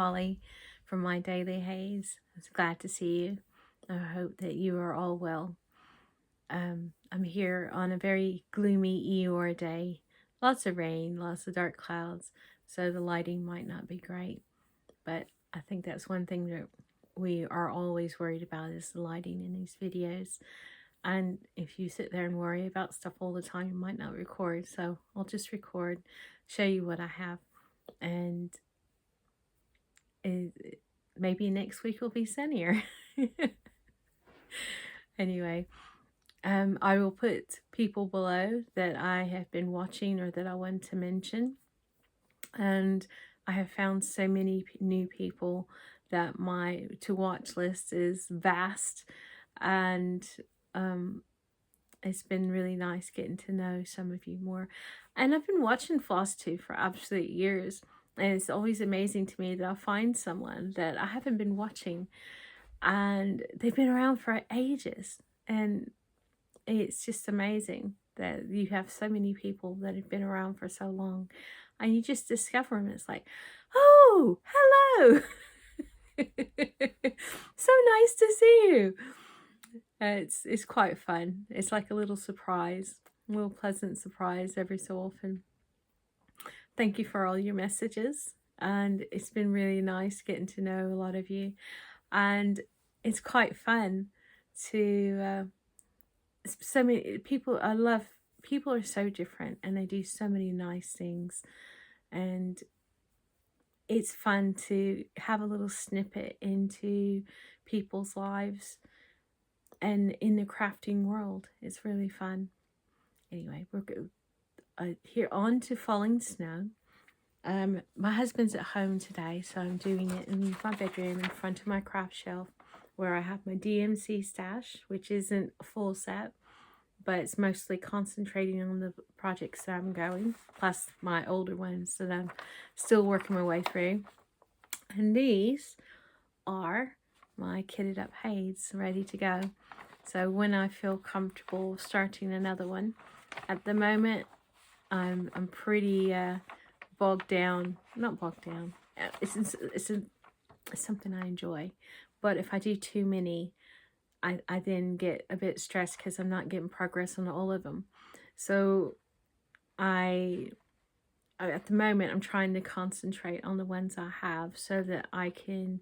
Holly from My Daily Haze. It's glad to see you. I hope that you are all well. I'm here on a very gloomy Eeyore day. Lots of rain, lots of dark clouds, so the lighting might not be great. But I think that's one thing that we are always worried about is the lighting in these videos. And if you sit there and worry about stuff all the time, you might not record. So I'll just record, show you what I have, and maybe next week will be sunnier. Anyway, I will put people below that I have been watching or that I want to mention. And I have found so many new people that my to watch list is vast, and it's been really nice getting to know some of you more. And I've been watching Flosstube for absolute years, and it's always amazing to me that I'll find someone that I haven't been watching, and they've been around for ages. And it's just amazing that you have so many people that have been around for so long, and you just discover them. It's like, oh, hello. So nice to see you. It's quite fun. It's like a little surprise, a little pleasant surprise every so often. Thank you for all your messages, and it's been really nice getting to know a lot of you, and it's quite fun to so many people. I love people are so different, and they do so many nice things, and it's fun to have a little snippet into people's lives and in the crafting world. It's really fun. Anyway, we're here on to Falling Snow. My husband's at home today, so I'm doing it in my bedroom in front of my craft shelf, where I have my DMC stash, which isn't a full set, but it's mostly concentrating on the projects that I'm going, plus my older ones that I'm still working my way through. And these are my kitted up HAEDs ready to go. So when I feel comfortable starting another one, at the moment I'm pretty bogged down. Not bogged down. It's something I enjoy, but if I do too many, I then get a bit stressed because I'm not getting progress on all of them. So at the moment I'm trying to concentrate on the ones I have so that I can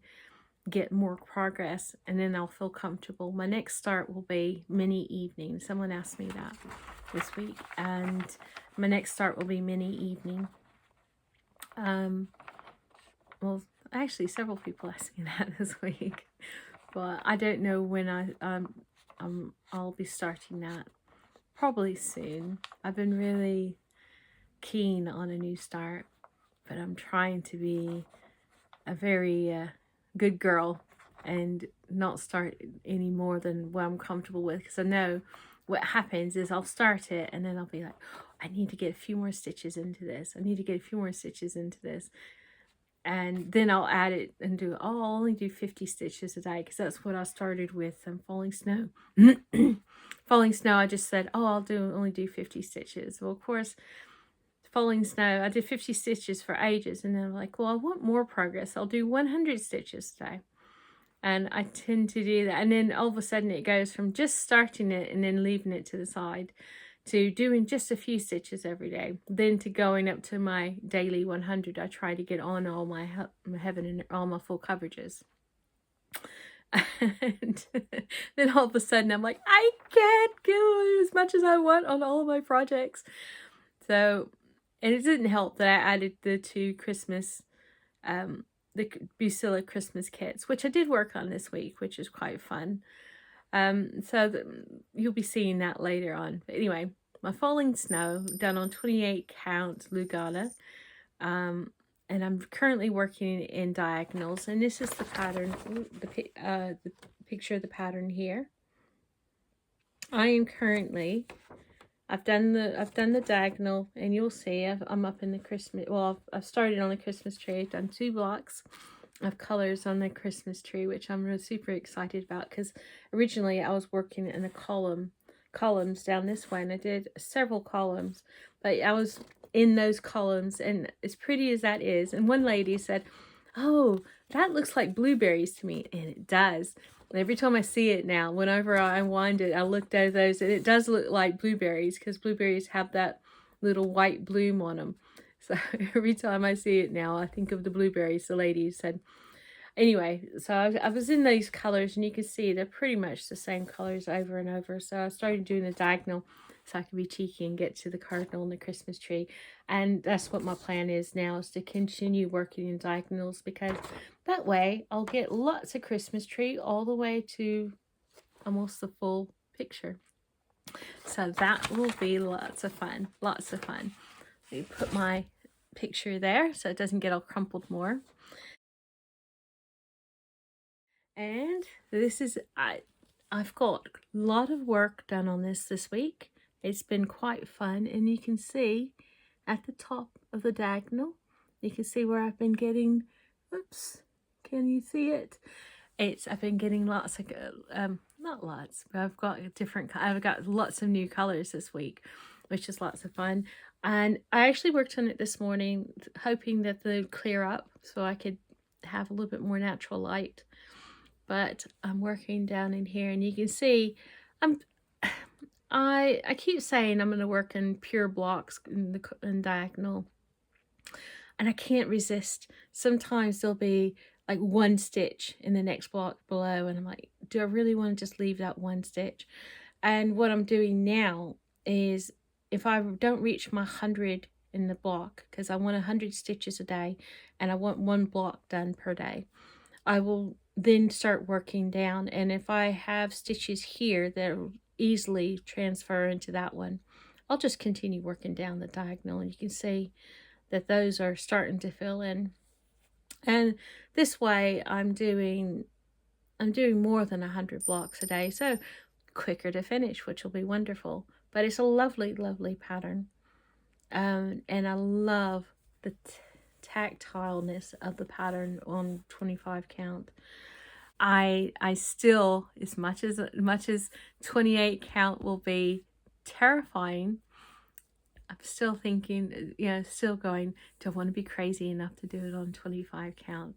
get more progress, and then I'll feel comfortable. My next start will be mini evening. Someone asked me that this week, and my next start will be mini evening. Well, actually several people asked me that this week, but I don't know when I'll be starting that. Probably soon. I've been really keen on a new start, but I'm trying to be a very good girl and not start any more than what I'm comfortable with, because I know what happens is I'll start it and then I'll be like, oh, I need to get a few more stitches into this. I need to get a few more stitches into this. And then I'll add it and do, oh, I'll only do 50 stitches a day, because that's what I started with Falling Snow. Falling Snow, I just said, oh, I'll only do 50 stitches. Well, of course, Falling Snow, I did 50 stitches for ages, and then I'm like, well, I want more progress. I'll do 100 stitches today. And I tend to do that. And then all of a sudden it goes from just starting it and then leaving it to the side to doing just a few stitches every day, then to going up to my daily 100. I try to get on all my heaven and all my full coverages. And then all of a sudden I'm like, I can't go as much as I want on all of my projects. So, and it didn't help that I added the two Christmas, the Bucilla Christmas kits, which I did work on this week, which is quite fun. So you'll be seeing that later on. But anyway, my Falling Snow done on 28 count Lugana, and I'm currently working in diagonals. And this is the pattern, the picture of the pattern here. I am currently, I've done the diagonal, and you'll see I'm up in the Christmas. Well, I've started on the Christmas tree. I've done 2 blocks of colors on the Christmas tree, which I'm really super excited about, because originally I was working in a columns down this way, and I did several columns, but I was in those columns, and as pretty as that is, and one lady said, oh, that looks like blueberries to me, and it does. Every time I see it now, whenever I wind it, I looked at those, and it does look like blueberries, because blueberries have that little white bloom on them. So every time I see it now, I think of the blueberries the lady said. Anyway, so I was in these colors, and you can see they're pretty much the same colors over and over. So I started doing the diagonal so I could be cheeky and get to the cardinal and the Christmas tree. And that's what my plan is now, is to continue working in diagonals, because that way I'll get lots of Christmas tree all the way to almost the full picture. So that will be lots of fun, lots of fun. Let me put my picture there so it doesn't get all crumpled more. And this is, I've got a lot of work done on this week. It's been quite fun, and you can see at the top of the diagonal, you can see where I've been getting, oops, can you see it? I've been getting lots of, not lots, but I've got lots of new colors this week, which is lots of fun. And I actually worked on it this morning, hoping that they'd clear up so I could have a little bit more natural light. But I'm working down in here, and you can see I keep saying I'm going to work in pure blocks in diagonal, and I can't resist. Sometimes there'll be like one stitch in the next block below, and I'm like, do I really want to just leave that one stitch? And what I'm doing now is, if I don't reach my 100 in the block, because I want 100 stitches a day and I want one block done per day, I will then start working down. And if I have stitches here that easily transfer into that one, I'll just continue working down the diagonal, and you can see that those are starting to fill in. And this way I'm doing more than 100 blocks a day, so quicker to finish, which will be wonderful. But it's a lovely, lovely pattern, and I love the tactileness of the pattern on 25 count. I still, as much as 28 count will be terrifying, I'm still thinking, still going, do I want to be crazy enough to do it on 28 count?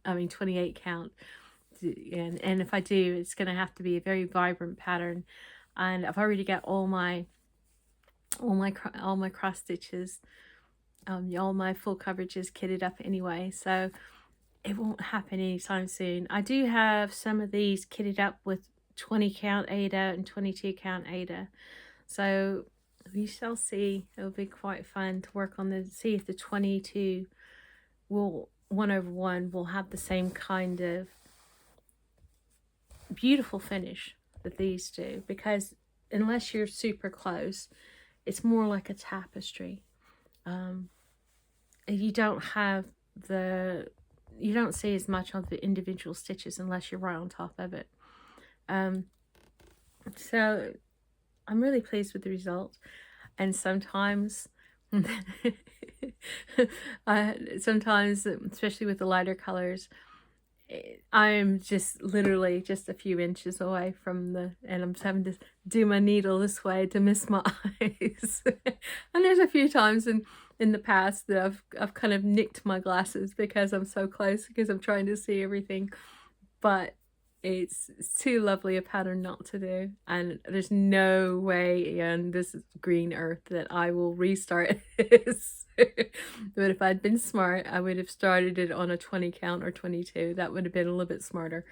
And if I do, it's going to have to be a very vibrant pattern. And I've already got all my cross stitches, all my full coverages kitted up anyway, so it won't happen anytime soon. I do have some of these kitted up with 20 count Aida and 22 count Aida, so we shall see. It'll be quite fun to work on see if the 22 will 1/1 will have the same kind of beautiful finish that these do, because unless you're super close, it's more like a tapestry. You don't see as much of the individual stitches unless you're right on top of it. So I'm really pleased with the result. And sometimes especially with the lighter colors, I'm just literally just a few inches away from and I'm having to do my needle this way to miss my eyes. And there's a few times in the past that I've kind of nicked my glasses because I'm so close, because I'm trying to see everything. But it's too lovely a pattern not to do, and there's no way on this green earth that I will restart this. But if I'd been smart, I would have started it on a 20 count or 22. That would have been a little bit smarter,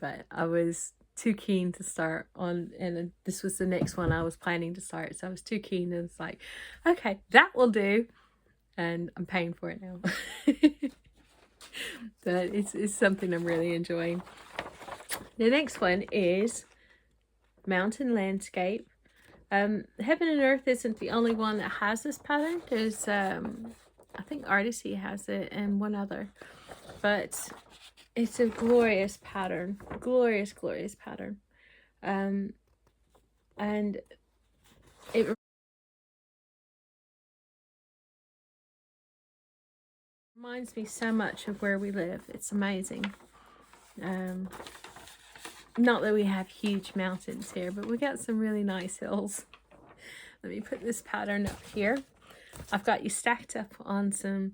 but I was too keen to start on, and this was the next one I was planning to start, so I was too keen, and it's like, okay, that will do, and I'm paying for it now. But it's something I'm really enjoying. The next one is Mountain Landscape. Heaven and Earth isn't the only one that has this pattern. There's I think Artisy has it and one other, but it's a glorious pattern, glorious pattern. And it reminds me so much of where we live. It's amazing. Not that we have huge mountains here, but we got some really nice hills. Let me put this pattern up here. I've got you stacked up on some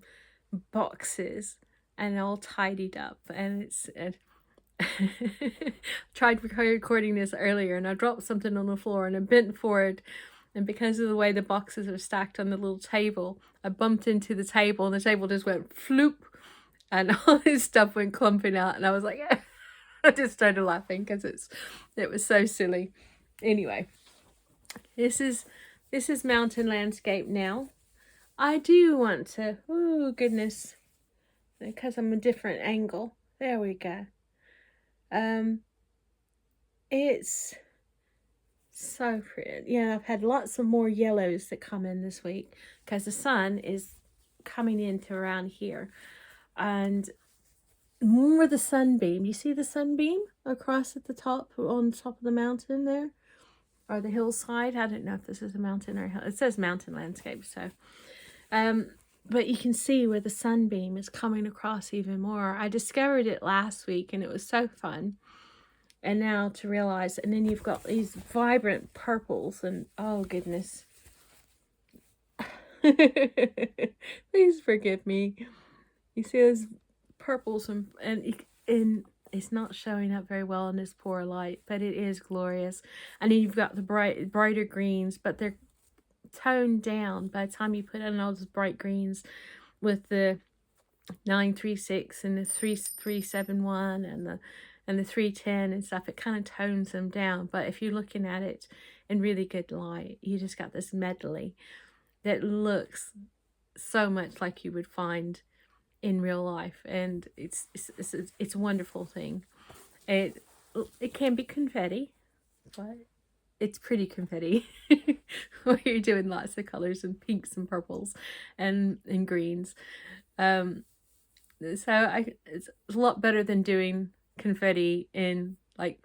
boxes, and all tidied up. And it's tried recording this earlier, and I dropped something on the floor and I bent forward, and because of the way the boxes are stacked on the little table, I bumped into the table and the table just went floop, and all this stuff went clumping out, and I was like, I just started laughing because it was so silly. Anyway, this is mountain landscape now. I do want to, oh goodness, because I'm a different angle. There we go. It's so pretty. Yeah, I've had lots of more yellows that come in this week because the sun is coming into around here, and more the sunbeam. You see the sunbeam across at the top, on top of the mountain there, or the hillside. I don't know if this is a mountain or a hill. It says mountain landscape, so but you can see where the sunbeam is coming across even more. I discovered it last week and it was so fun. And now to realize, and then you've got these vibrant purples, and oh goodness. Please forgive me. You see those purples, and it's not showing up very well in this poor light, but it is glorious. And then you've got the brighter greens, but they're toned down by the time you put in all those bright greens with the 936 and the 3371 and the 310 and stuff. It kind of tones them down, but if you're looking at it in really good light, you just got this medley that looks so much like you would find in real life, and it's a wonderful thing. It can be confetti, but it's pretty confetti where you're doing lots of colors and pinks and purples and greens. So it's a lot better than doing confetti in like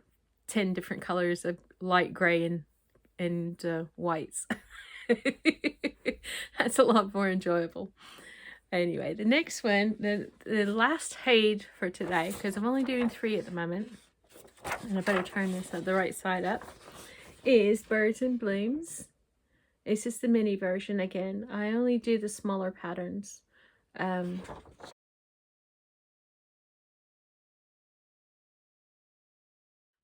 10 different colors of light gray and whites. That's a lot more enjoyable. Anyway, the next one, the last HAED for today, because I'm only doing 3 at the moment, and I better turn this the right side up, is Birds and Blooms. It's just the mini version again. I only do the smaller patterns.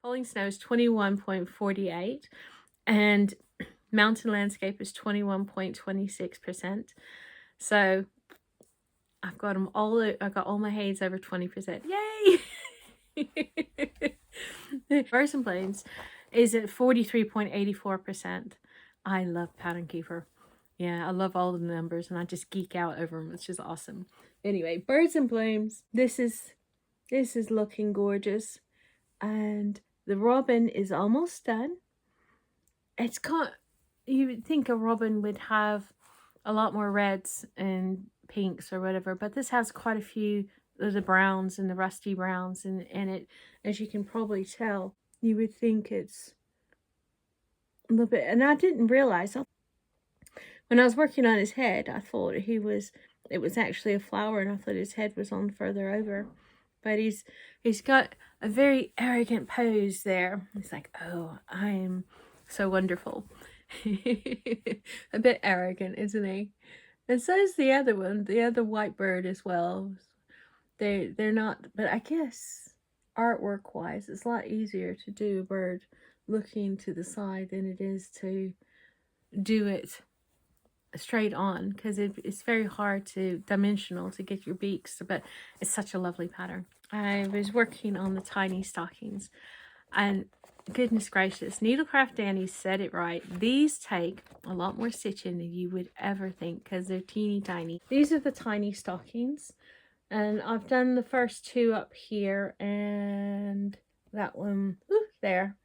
Falling Snow is 21.48 and Mountain Landscape is 21.26%. So I've got them all. I got all my HAEDs over 20%. Yay! Birds and Blooms is at 43.84%. I love Pattern Keeper. Yeah, I love all the numbers and I just geek out over them. It's just awesome. Anyway, Birds and Blooms. This is looking gorgeous, and the robin is almost done. It's got, you would think a robin would have a lot more reds and pinks or whatever, but this has quite a few of the browns and the rusty browns in it. As you can probably tell, you would think it's a little bit, and I didn't realize when I was working on his head, I thought it was actually a flower, and I thought his head was on further over. But he's got a very arrogant pose there. He's like, oh, I am so wonderful. A bit arrogant, isn't he? And so is the other one, the other white bird as well. They're not, but I guess artwork wise, it's a lot easier to do a bird looking to the side than it is to do it straight on, because it's very hard to dimensional to get your beaks, but it's such a lovely pattern. I was working on the tiny stockings, and goodness gracious, Needlecraft Danny said it right. These take a lot more stitching than you would ever think because they're teeny tiny. These are the tiny stockings, and I've done the first 2 up here and that one there.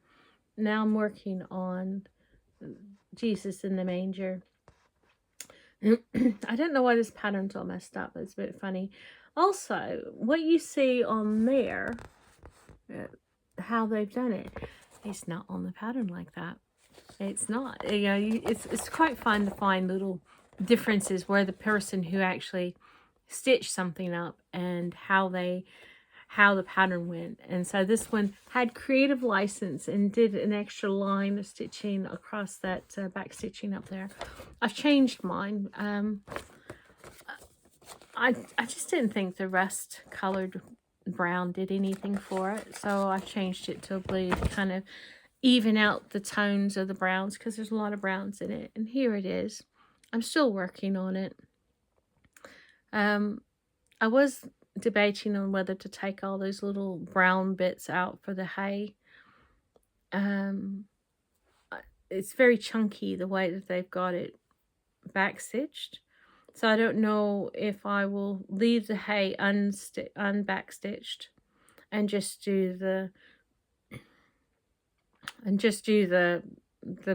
Now I'm working on Jesus in the Manger. I don't know why this pattern's all messed up. It's a bit funny. Also, what you see on there, how they've done it, it's not on the pattern like that. It's not. You know, it's quite fun to find little differences where the person who actually stitched something up and how the pattern went. And so this one had creative license and did an extra line of stitching across that back stitching up there. I've changed mine. I just didn't think the rust colored brown did anything for it, so I changed it to a blue to kind of even out the tones of the browns, because there's a lot of browns in it. And here it is. I'm still working on it. I was debating on whether to take all those little brown bits out for the hay. It's very chunky the way that they've got it back stitched, so I don't know if I will leave the hay unback stitched and just do the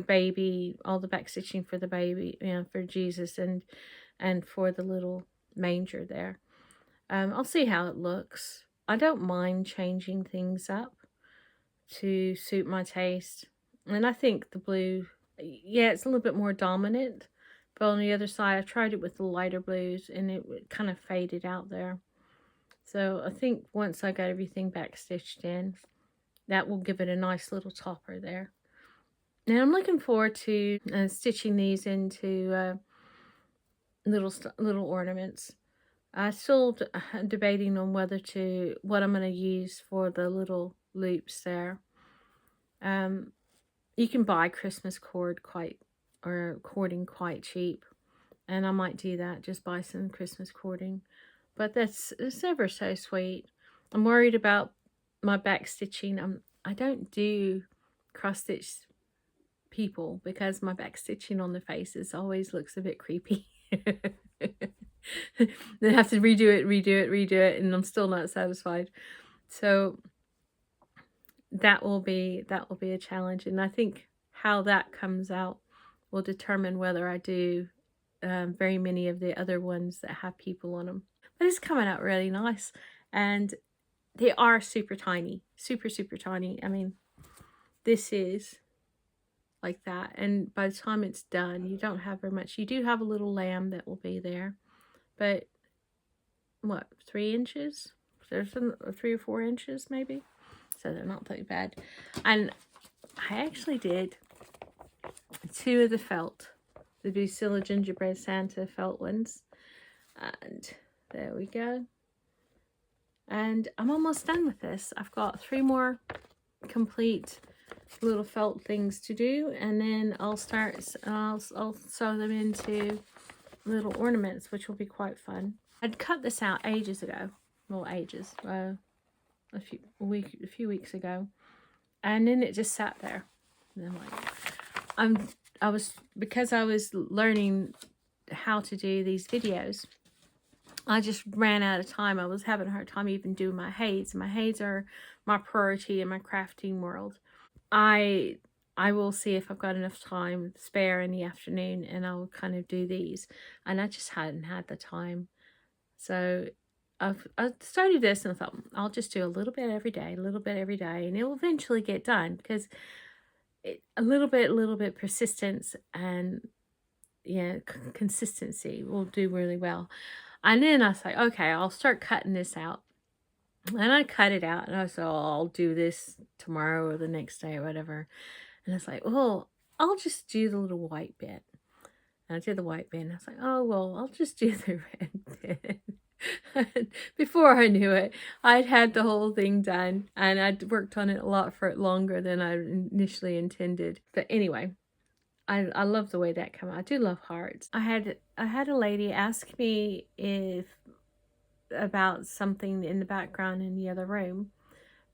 baby, all the back stitching for the baby, you know, for Jesus and for the little manger there. I'll see how it looks. I don't mind changing things up to suit my taste. And I think the blue, yeah, it's a little bit more dominant. But on the other side, I tried it with the lighter blues and it kind of faded out there. So I think once I got everything back stitched in, that will give it a nice little topper there. And I'm looking forward to stitching these into little ornaments. I'm still debating on what I'm going to use for the little loops there. You can buy Christmas cording quite cheap, and I might do that, just buy some Christmas cording. But it's ever so sweet. I'm worried about my back stitching. I don't do cross stitch people because my back stitching on the faces always looks a bit creepy. Then I have to redo it, and I'm still not satisfied. So that will be a challenge, and I think how that comes out will determine whether I do very many of the other ones that have people on them. But it's coming out really nice, and they are super tiny, super tiny. I mean, this is like that, and by the time it's done, you don't have very much. You do have a little lamb that will be there, but what, 3 inches? There's 3 or 4 inches maybe, so they're not that bad. And I actually did 2 of the felt, the Bucilla Gingerbread Santa Felt ones, and there we go. And I'm almost done with this. I've got 3 more complete little felt things to do, and then I'll sew them into little ornaments, which will be quite fun. I'd cut this out ages ago, well, ages, a few weeks ago, and then it just sat there. And I'm like, because I was learning how to do these videos, I just ran out of time. I was having a hard time even doing my HAEDs. My HAEDs are my priority in my crafting world. I will see if I've got enough time spare in the afternoon, and I'll kind of do these. And I just hadn't had the time. So I started this, and I thought, I'll just do a little bit every day, and it will eventually get done, because a little bit persistence and consistency will do really well. And then I was like, okay, I'll start cutting this out. And I cut it out, and I said, oh, I'll do this tomorrow or the next day or whatever. And it's like, oh, I'll just do the little white bit. And I did the white bit, and I was like, oh, well, I'll just do the red bit. And before I knew it, I'd had the whole thing done, and I'd worked on it a lot longer than I initially intended. But anyway, I love the way that came out. I do love hearts. I had a lady ask me about something in the background in the other room,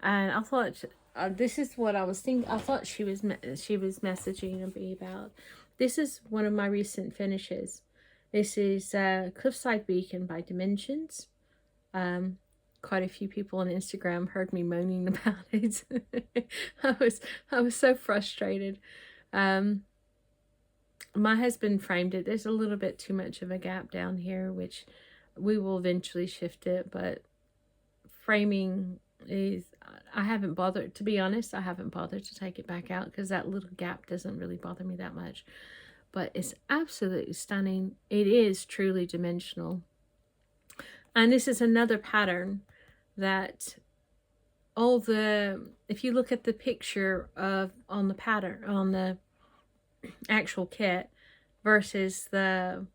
and I thought this is what I was thinking. I thought she was messaging me about. This is one of my recent finishes. This is Cliffside Beacon by Dimensions. Quite a few people on Instagram heard me moaning about it. I was so frustrated. My husband framed it. There's a little bit too much of a gap down here, which we will eventually shift it, but framing is, I haven't bothered, to be honest, I haven't bothered to take it back out, because that little gap doesn't really bother me that much. But it's absolutely stunning. It is truly dimensional. And this is another pattern that if you look at the picture on the pattern, on the actual kit versus the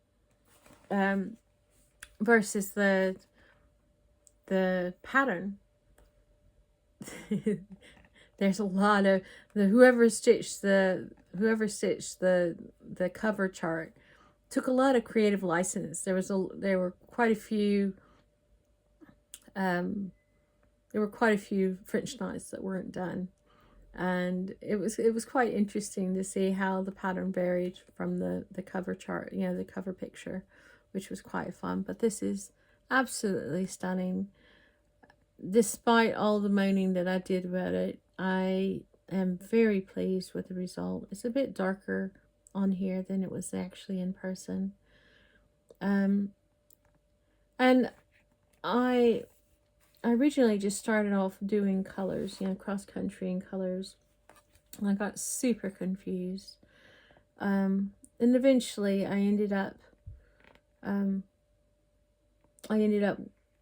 versus the pattern. There's a lot of whoever stitched the cover chart took a lot of creative license. There were quite a few French knots that weren't done, and it was quite interesting to see how the pattern varied from the cover chart, you know, the cover picture, which was quite fun. But this is absolutely stunning. Despite all the moaning that I did about it, I am very pleased with the result. It's a bit darker on here than it was actually in person. And I originally just started off doing colors, you know, cross country and colors. And I got super confused. And eventually I ended up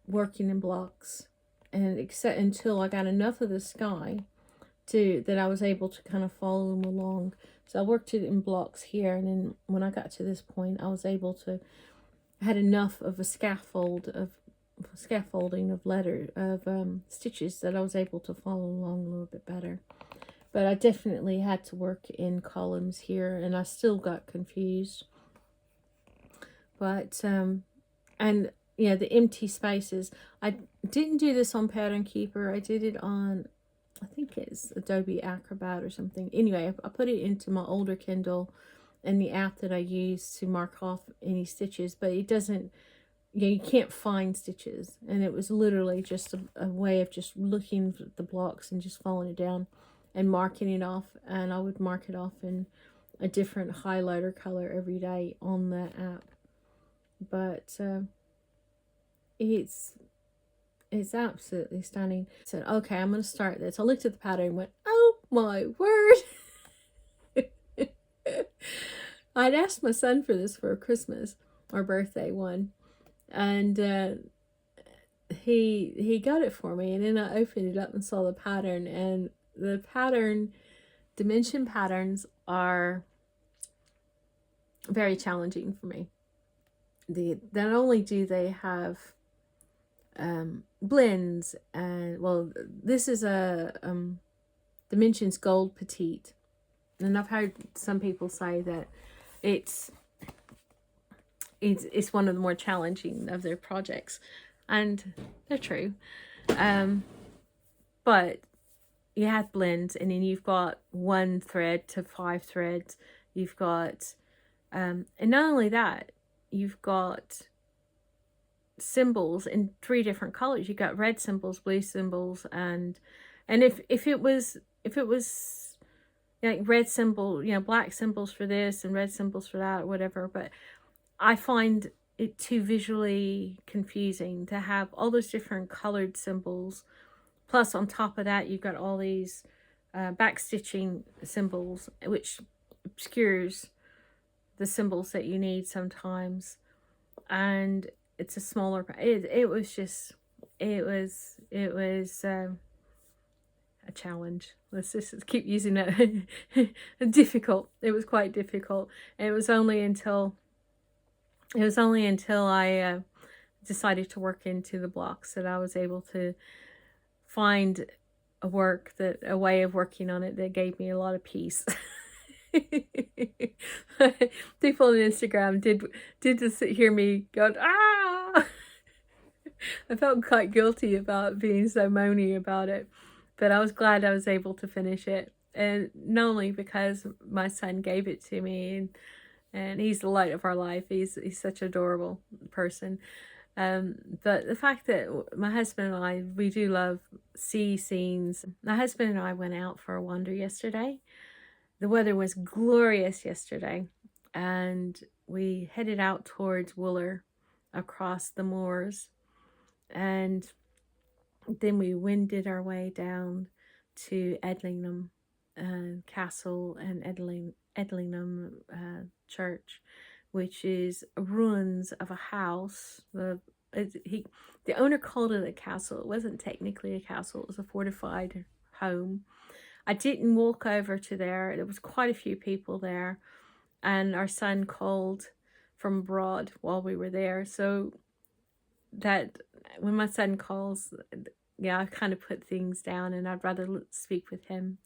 working in blocks, and except until I got enough of the sky that I was able to kind of follow them along. So I worked it in blocks here, and then when I got to this point, I was able to had enough of a scaffolding of stitches that I was able to follow along a little bit better. But I definitely had to work in columns here, and I still got confused. But and yeah, the empty spaces. I didn't do this on Pattern Keeper. I did it on, I think it's Adobe Acrobat or something. Anyway, I put it into my older Kindle and the app that I use to mark off any stitches, but it doesn't, you can't find stitches. And it was literally just a way of just looking at the blocks and just following it down and marking it off. And I would mark it off in a different highlighter color every day on the app. But it's absolutely stunning. I said, okay, I'm going to start this. I looked at the pattern and went, oh my word. I'd asked my son for this for Christmas or birthday one, and he got it for me, and then I opened it up and saw the pattern, and the dimension patterns are very challenging for me. Not only do they have blends, and well, this is a Dimensions Gold Petite, and I've heard some people say that it's one of the more challenging of their projects, and they're true. But you have blends, and then you've got 1 thread to 5 threads. You've got and not only that, you've got symbols in 3 different colors. You got red symbols, blue symbols, and if it was like red symbol, you know, black symbols for this and red symbols for that or whatever, but I find it too visually confusing to have all those different colored symbols, plus on top of that you've got all these back stitching symbols, which obscures the symbols that you need sometimes. And it's a smaller, it was a challenge. Let's just keep using that. Difficult. It was quite difficult. And it was only until I decided to work into the blocks that I was able to find a way of working on it that gave me a lot of peace. People on Instagram did just hear me go, ah. I felt quite guilty about being so moany about it, but I was glad I was able to finish it, and not only because my son gave it to me, and he's the light of our life. He's such an adorable person, but the fact that my husband and I, we do love sea scenes. My husband and I went out for a wander yesterday. The weather was glorious yesterday, and we headed out towards Wooler across the moors, and then we wended our way down to Edlingham Castle and Edlingham Church, which is ruins of a house. The owner called it a castle. It wasn't technically a castle. It was a fortified home. I didn't walk over to there. There was quite a few people there, and our son called from abroad while we were there. So that when my son calls, yeah, I kind of put things down, and I'd rather speak with him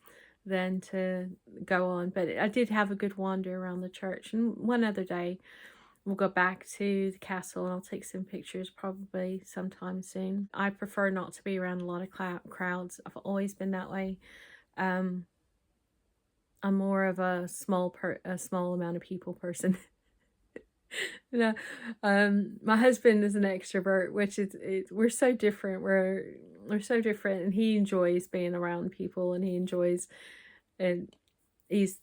than to go on. But I did have a good wander around the church, and one other day we'll go back to the castle and I'll take some pictures probably sometime soon. I prefer not to be around a lot of crowds. I've always been that way. I'm more of a small amount of people person. You know, my husband is an extrovert, which is we're so different. We're so different, and he enjoys being around people, and he enjoys, and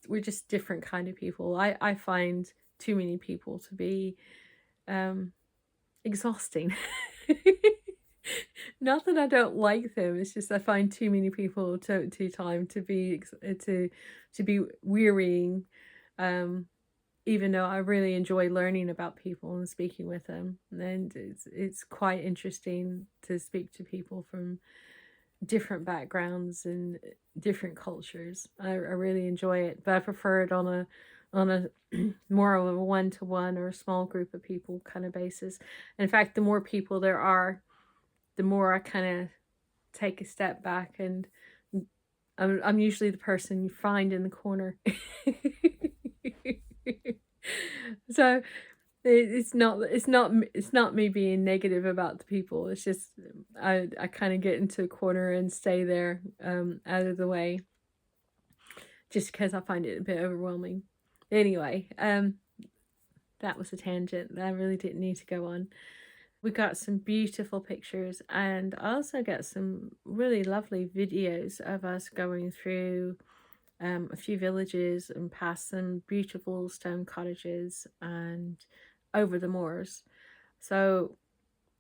we're just different kind of people. I find too many people to be exhausting. Not that I don't like them, it's just I find too many people too time to be wearying. Even though I really enjoy learning about people and speaking with them, and it's quite interesting to speak to people from different backgrounds and different cultures. I really enjoy it, but I prefer it on a more of a one-to-one or a small group of people kind of basis. In fact, the more people there are, the more I kind of take a step back, and I'm usually the person you find in the corner. So it's not me being negative about the people. It's just I kind of get into a corner and stay there, out of the way, just because I find it a bit overwhelming. Anyway, that was a tangent that I really didn't need to go on. We got some beautiful pictures, and I also got some really lovely videos of us going through a few villages and past some beautiful stone cottages and over the moors. So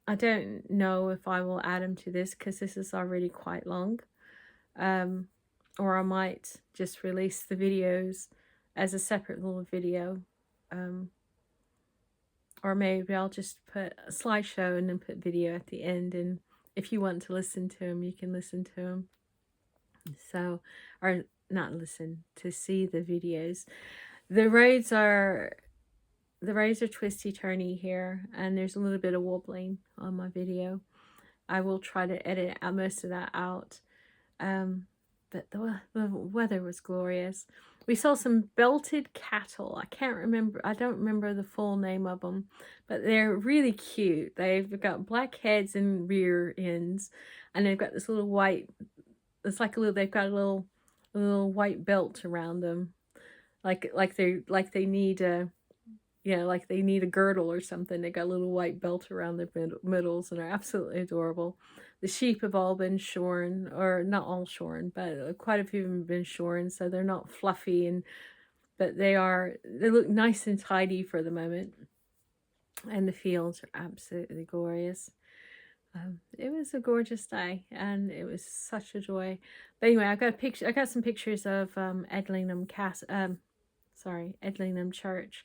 I don't know if I will add them to this because this is already quite long, or I might just release the videos as a separate little video, or maybe I'll just put a slideshow and then put video at the end, and if you want to listen to them, you can listen to them. So, or not listen, to see the videos. The roads are twisty turny here, and there's a little bit of wobbling on my video. I will try to edit most of that out. But the weather was glorious. We saw some belted cattle. I don't remember the full name of them, but they're really cute. They've got black heads and rear ends, and they've got this little white, they've got a little white belt around them, like they need a, like they need a girdle or something. They got a little white belt around their middles, and are absolutely adorable. The sheep have all been shorn, or not all shorn, but quite a few of them have been shorn, so they're not fluffy, but they look nice and tidy for the moment. And the fields are absolutely glorious. It was a gorgeous day, and it was such a joy. But anyway, I got some pictures of Edlingham Edlingham Church.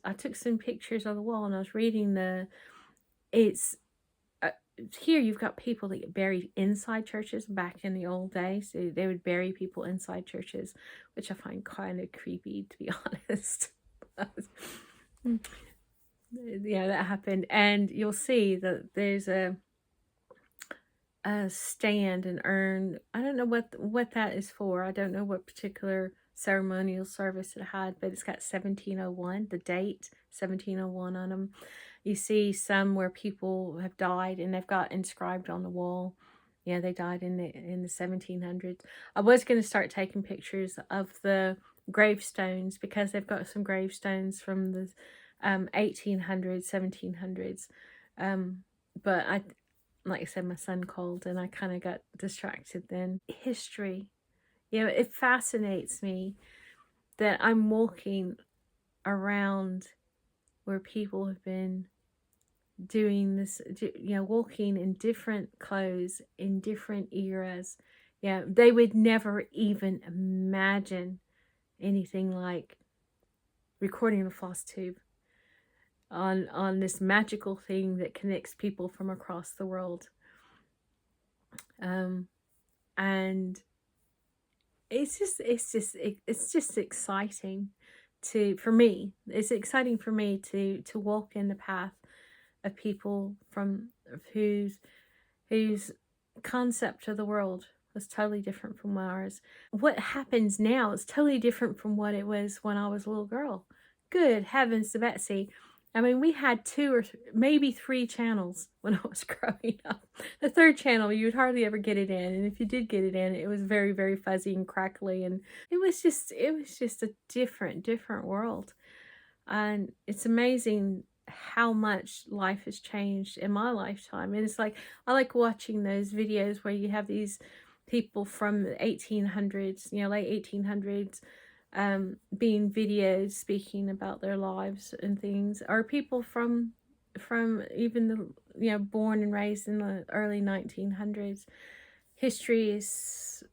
I took some pictures on the wall, and I was reading here you've got people that get buried inside churches. Back in the old days, they would bury people inside churches, which I find kind of creepy, to be honest. Yeah, that happened. And you'll see that there's a stand and urn. I don't know what that is for. I don't know what particular ceremonial service it had, but it's got 1701, the date 1701 on them. You see some where people have died, and they've got inscribed on the wall, yeah, they died in the 1700s. I was going to start taking pictures of the gravestones, because they've got some gravestones from the 1800s, 1700s. But like I said, my son called, and I kind of got distracted then. History, it fascinates me that I'm walking around where people have been doing this, walking in different clothes in different eras. Yeah, they would never even imagine anything like recording a Flosstube on this magical thing that connects people from across the world. And it's just exciting for me. It's exciting for me to walk in the path of people from whose concept of the world was totally different from ours. What happens now is totally different from what it was when I was a little girl. Good heavens to Betsy. I mean, we had 2 or maybe 3 channels when I was growing up. The 3rd channel, you would hardly ever get it in. And if you did get it in, it was very, very fuzzy and crackly. And it was just a different world. And it's amazing how much life has changed in my lifetime. And it's like, I like watching those videos where you have these people from the 1800s, you know, late 1800s, being videos speaking about their lives and things, or people from even the, you know, born and raised in the early 1900s. History is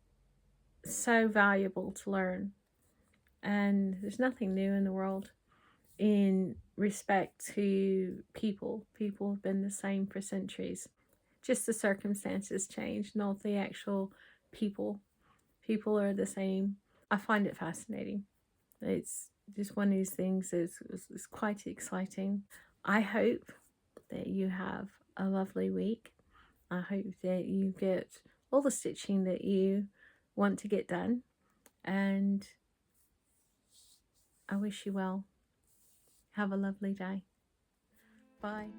so valuable to learn, and there's nothing new in the world in respect to people. People have been the same for centuries. Just the circumstances change, not the actual people. People are the same. I find it fascinating. It's just one of these things that's it's quite exciting. I hope that you have a lovely week. I hope that you get all the stitching that you want to get done. And I wish you well. Have a lovely day. Bye.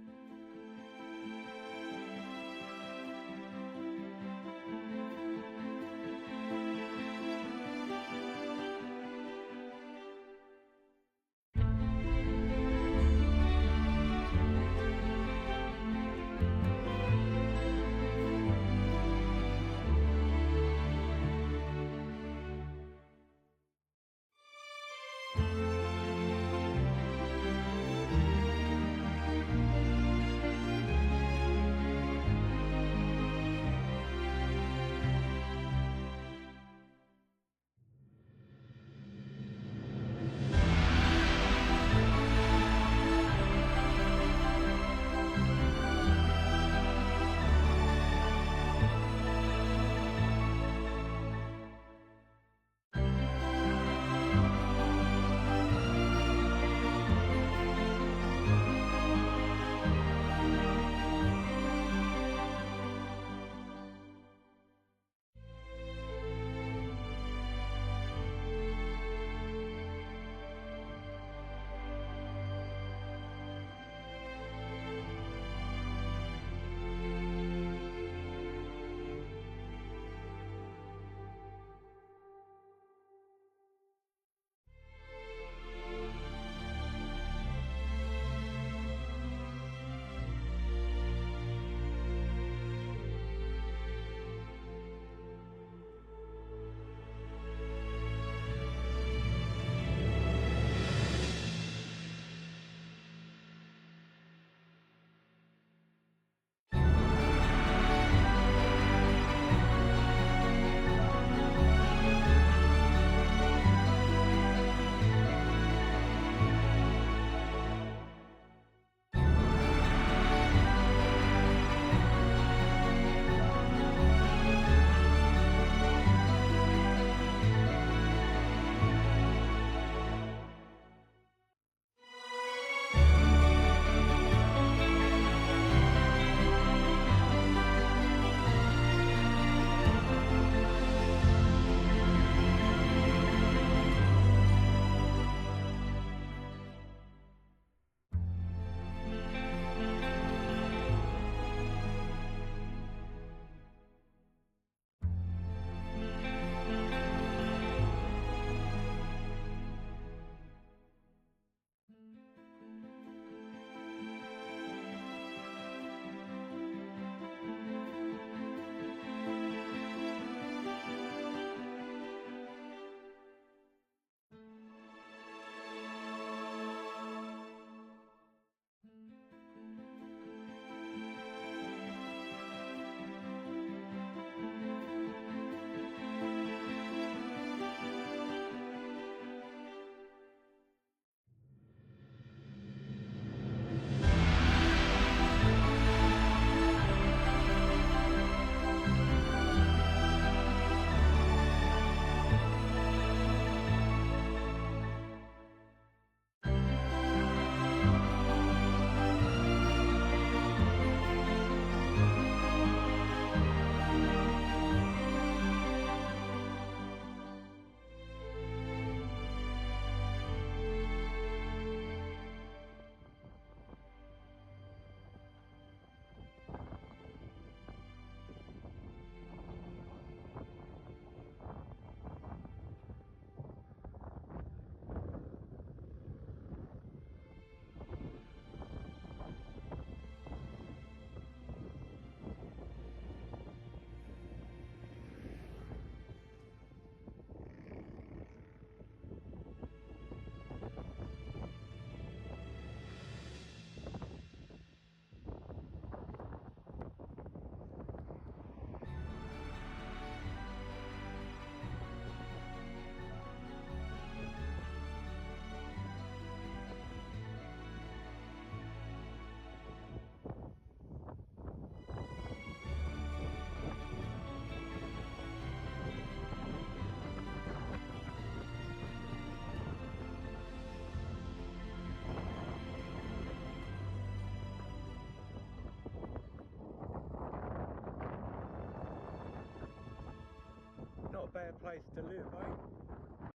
better place to live, eh?